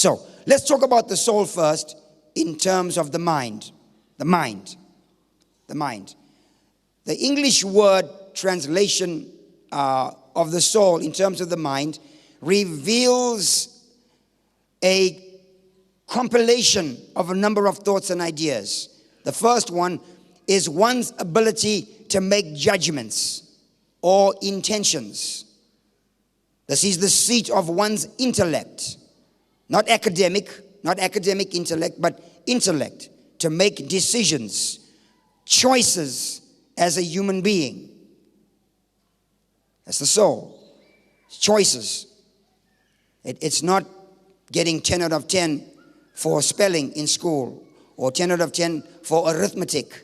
So let's talk about the soul first in terms of the mind. The mind. The mind. The English word translation of the soul in terms of the mind reveals a compilation of a number of thoughts and ideas. The first one is one's ability to make judgments or intentions. This is the seat of one's intellect, not academic intellect, but intellect, to make decisions, choices as a human being. That's the soul. Choices. It's not getting 10 out of 10 for spelling in school or 10 out of 10 for arithmetic.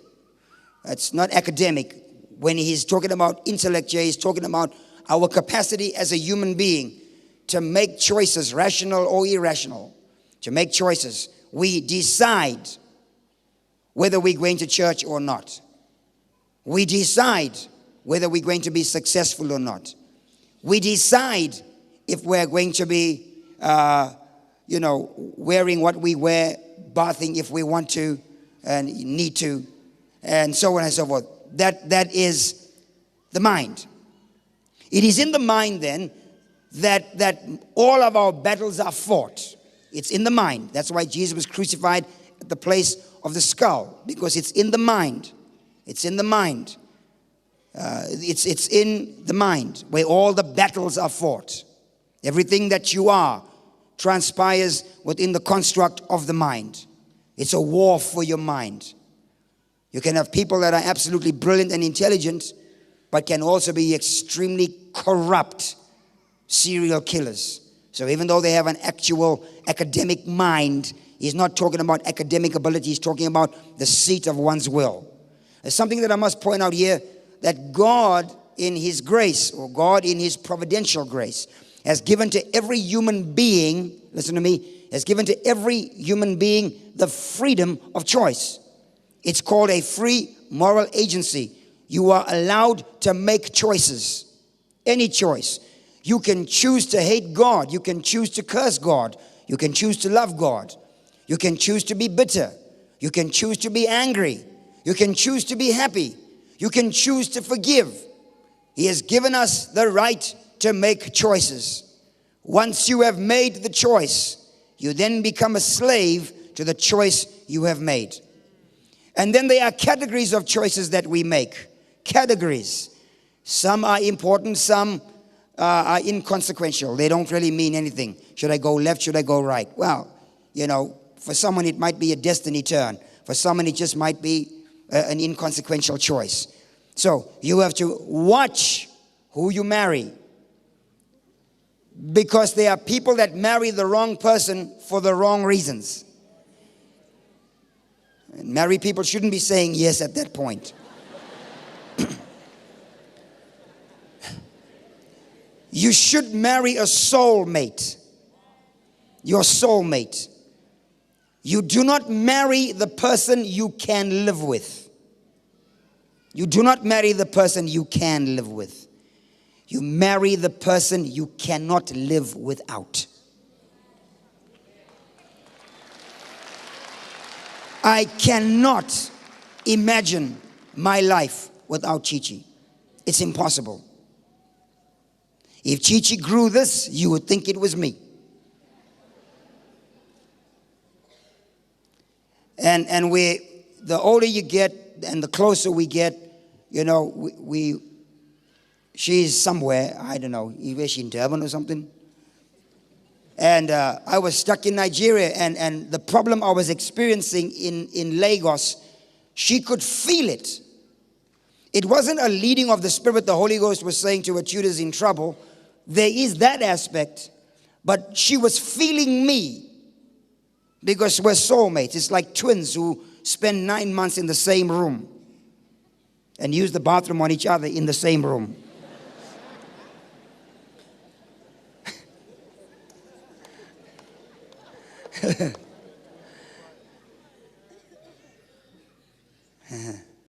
It's not academic. When he's talking about intellect, he's talking about our capacity as a human being to make choices, rational or irrational, to make choices. We decide whether we're going to church or not. We decide whether we're going to be successful or not. We decide if we're going to be, wearing what we wear, bathing if we want to and need to, and so on and so forth. That is the mind. It is in the mind then that all of our battles are fought. It's in the mind. That's why Jesus was crucified at the place of the skull, because it's in the mind. It's in the mind. It's in the mind where all the battles are fought. Everything that you are transpires within the construct of the mind. It's a war for your mind. You can have people that are absolutely brilliant and intelligent, but can also be extremely corrupt serial killers. So even though they have an actual academic mind, he's not talking about academic ability, he's talking about the seat of one's will. There's something that I must point out here, that God in His grace, or God in His providential grace, has given to every human being, listen to me, has given to every human being the freedom of choice. It's called a free moral agency. You are allowed to make choices, any choice. You can choose to hate God. You can choose to curse God. You can choose to love God. You can choose to be bitter. You can choose to be angry. You can choose to be happy. You can choose to forgive. He has given us the right to make choices. Once you have made the choice, you then become a slave to the choice you have made. And then there are categories of choices that we make. Categories. Some are important, some are inconsequential. They don't really mean anything. Should I go left? Should I go right? Well, for someone it might be a destiny turn. For someone it just might be an inconsequential choice. So you have to watch who you marry, because there are people that marry the wrong person for the wrong reasons. And married people shouldn't be saying yes at that point. You should marry a soulmate. Your soulmate. You do not marry the person you can live with. You do not marry the person you can live with. You marry the person you cannot live without. I cannot imagine my life without Chichi. It's impossible. If Chichi grew this, you would think it was me. And the older you get and the closer we get, she's somewhere, I don't know, is she in Durban or something? And I was stuck in Nigeria, and the problem I was experiencing in Lagos, she could feel it. It wasn't a leading of the Spirit. The Holy Ghost was saying to her, Tudor's in trouble. There is that aspect, but she was feeling me because we're soulmates. It's like twins who spend 9 months in the same room and use the bathroom on each other in the same room.